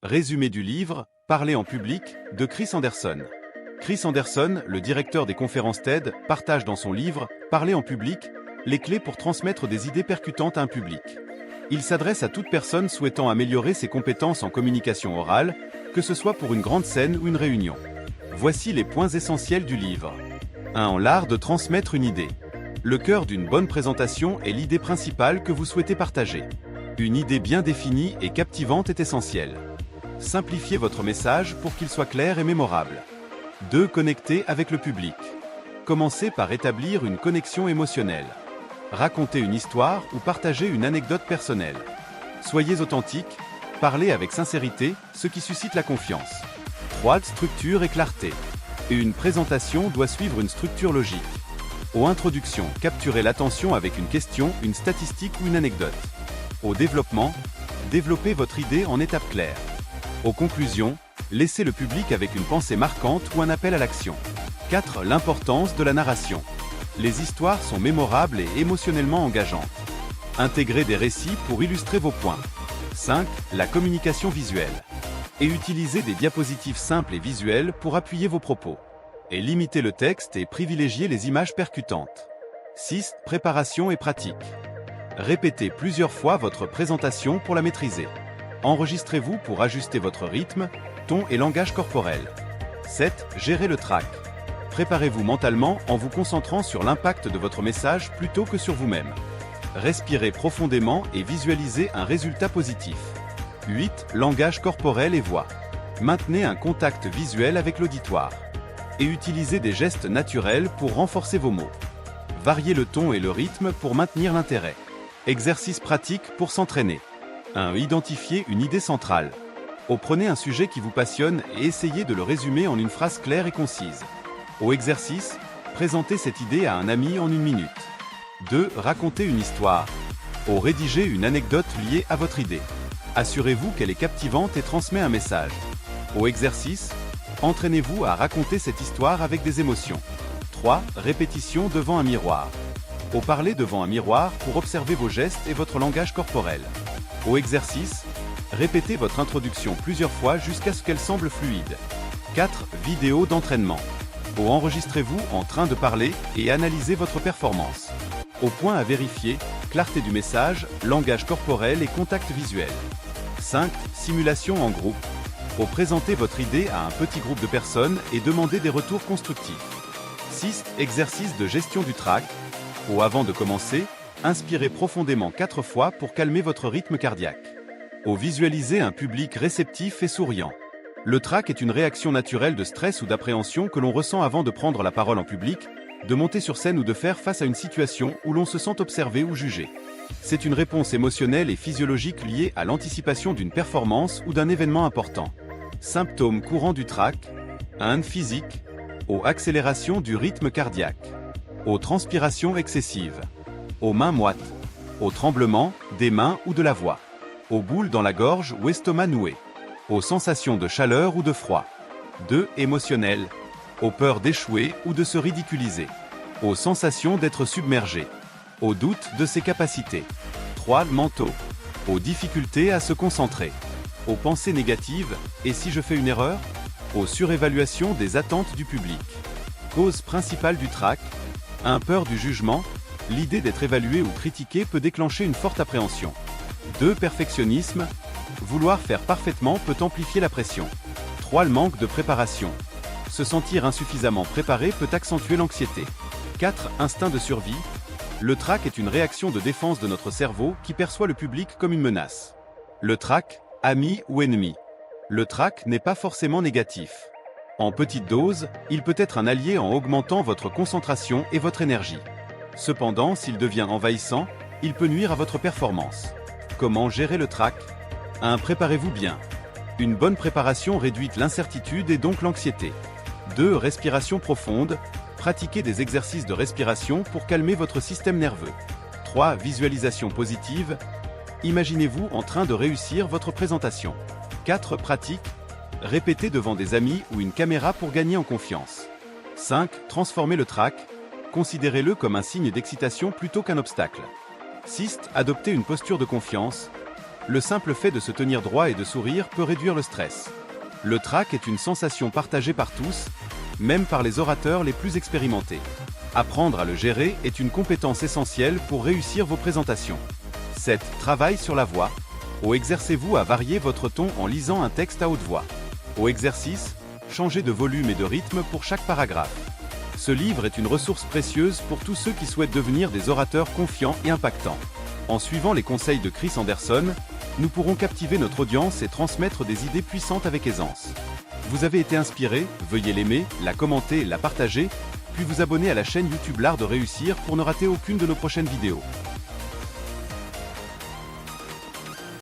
Résumé du livre « Parler en public » de Chris Anderson. Chris Anderson, le directeur des conférences TED, partage dans son livre « Parler en public » les clés pour transmettre des idées percutantes à un public. Il s'adresse à toute personne souhaitant améliorer ses compétences en communication orale, que ce soit pour une grande scène ou une réunion. Voici les points essentiels du livre. 1. L'art de transmettre une idée. Le cœur d'une bonne présentation est l'idée principale que vous souhaitez partager. Une idée bien définie et captivante est essentielle. Simplifiez votre message pour qu'il soit clair et mémorable. 2. Connecter avec le public. Commencez par établir une connexion émotionnelle. Racontez une histoire ou partagez une anecdote personnelle. Soyez authentique, parlez avec sincérité, ce qui suscite la confiance. 3. Structure et clarté. Une présentation doit suivre une structure logique. Aux introductions, capturez l'attention avec une question, une statistique ou une anecdote. Au développement, développez votre idée en étapes claires. Aux conclusions, laissez le public avec une pensée marquante ou un appel à l'action. 4. L'importance de la narration. Les histoires sont mémorables et émotionnellement engageantes. Intégrez des récits pour illustrer vos points. 5. La communication visuelle. Et utilisez des diapositives simples et visuelles pour appuyer vos propos. Et limitez le texte et privilégiez les images percutantes. 6. Préparation et pratique. Répétez plusieurs fois votre présentation pour la maîtriser. Enregistrez-vous pour ajuster votre rythme, ton et langage corporel. 7. Gérez le trac. Préparez-vous mentalement en vous concentrant sur l'impact de votre message plutôt que sur vous-même. Respirez profondément et visualisez un résultat positif. 8. Langage corporel et voix. Maintenez un contact visuel avec l'auditoire. Et utilisez des gestes naturels pour renforcer vos mots. Variez le ton et le rythme pour maintenir l'intérêt. Exercice pratique pour s'entraîner. 1. Identifiez une idée centrale. Prenez un sujet qui vous passionne et essayez de le résumer en une phrase claire et concise. Au exercice, présentez cette idée à un ami en 1 minute. 2. Racontez une histoire. Rédigez une anecdote liée à votre idée. Assurez-vous qu'elle est captivante et transmet un message. Au exercice, entraînez-vous à raconter cette histoire avec des émotions. 3. Répétition devant un miroir. Parlez devant un miroir pour observer vos gestes et votre langage corporel. Au exercice, répétez votre introduction plusieurs fois jusqu'à ce qu'elle semble fluide. 4. Vidéo d'entraînement. Enregistrez-vous en train de parler et analysez votre performance. Point à vérifier, clarté du message, langage corporel et contact visuel. 5. Simulation en groupe. Présentez votre idée à un petit groupe de personnes et demandez des retours constructifs. 6. Exercice de gestion du trac. Avant de commencer, inspirez profondément 4 fois pour calmer votre rythme cardiaque. Visualisez un public réceptif et souriant. Le trac est une réaction naturelle de stress ou d'appréhension que l'on ressent avant de prendre la parole en public, de monter sur scène ou de faire face à une situation où l'on se sent observé ou jugé. C'est une réponse émotionnelle et physiologique liée à l'anticipation d'une performance ou d'un événement important. Symptômes courants du trac. 1. Physique. Accélération du rythme cardiaque. Transpiration excessive. Mains moites. Tremblement, des mains ou de la voix. Boules dans la gorge ou estomac noué. Sensations de chaleur ou de froid. 2. Émotionnel. Peur d'échouer ou de se ridiculiser. Sensations d'être submergé. Doute de ses capacités. 3. Mentaux. Difficultés à se concentrer. Pensées négatives, et si je fais une erreur? Surévaluation des attentes du public. Cause principale du trac. 1. Peur du jugement. L'idée d'être évalué ou critiqué peut déclencher une forte appréhension. 2. Perfectionnisme. Vouloir faire parfaitement peut amplifier la pression. 3. Le manque de préparation. Se sentir insuffisamment préparé peut accentuer l'anxiété. 4. Instinct de survie. Le trac est une réaction de défense de notre cerveau qui perçoit le public comme une menace. Le trac, ami ou ennemi. Le trac n'est pas forcément négatif. En petite dose, il peut être un allié en augmentant votre concentration et votre énergie. Cependant, s'il devient envahissant, il peut nuire à votre performance. Comment gérer le trac? 1. Préparez-vous bien. Une bonne préparation réduit l'incertitude et donc l'anxiété. 2. Respiration profonde. Pratiquez des exercices de respiration pour calmer votre système nerveux. 3. Visualisation positive. Imaginez-vous en train de réussir votre présentation. 4. Pratique. Répétez devant des amis ou une caméra pour gagner en confiance. 5. Transformez le trac. Considérez-le comme un signe d'excitation plutôt qu'un obstacle. 6. Adoptez une posture de confiance. Le simple fait de se tenir droit et de sourire peut réduire le stress. Le trac est une sensation partagée par tous, même par les orateurs les plus expérimentés. Apprendre à le gérer est une compétence essentielle pour réussir vos présentations. 7. Travail sur la voix. Au exercez-vous à varier votre ton en lisant un texte à haute voix. Au exercice, changez de volume et de rythme pour chaque paragraphe. Ce livre est une ressource précieuse pour tous ceux qui souhaitent devenir des orateurs confiants et impactants. En suivant les conseils de Chris Anderson, nous pourrons captiver notre audience et transmettre des idées puissantes avec aisance. Vous avez été inspiré, veuillez l'aimer, la commenter et la partager, puis vous abonner à la chaîne YouTube L'Art de Réussir pour ne rater aucune de nos prochaines vidéos.